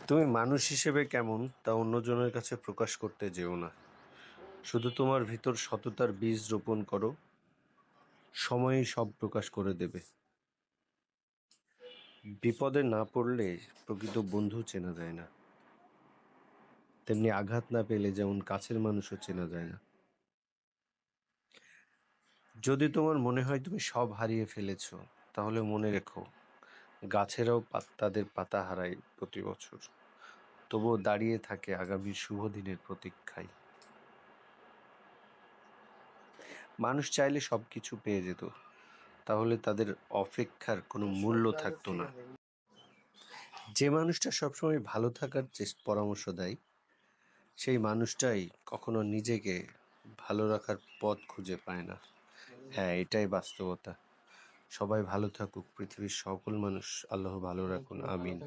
তুমি মানুষ হিসেবে কেমন তা অন্যজনের কাছে প্রকাশ করতে যেও না। শুধু তোমার ভিতর সততার বীজ রোপণ করো। সময়ই সব প্রকাশ করে দেবে। বিপদে না পড়লে প্রকৃত বন্ধু চেনা যায় না, তেমনি আঘাত না পেলে যেমন কাছের মানুষও চেনা যায় না। যদি তোমার মনে হয় তুমি সব হারিয়ে ফেলেছো, তাহলে মনে রেখো, গাছেরাও তাদের পাতা হারায় প্রতি বছর, তবুও দাঁড়িয়ে থাকে আগামী শুভ দিনের প্রতীক্ষায়। মানুষ চাইলে সবকিছু পেয়ে যেত, তাহলে তাদের অপেক্ষার কোনো মূল্য থাকতো না। যে মানুষটা সবসময় ভালো থাকার পরামর্শ দেয়, সেই মানুষটাই কখনো নিজেকে ভালো রাখার পথ খুঁজে পায় না। হ্যাঁ, এটাই বাস্তবতা। সবাই ভালো থাকুক, পৃথিবীর সকল মানুষ আল্লাহ ভালো রাখুন, আমিন।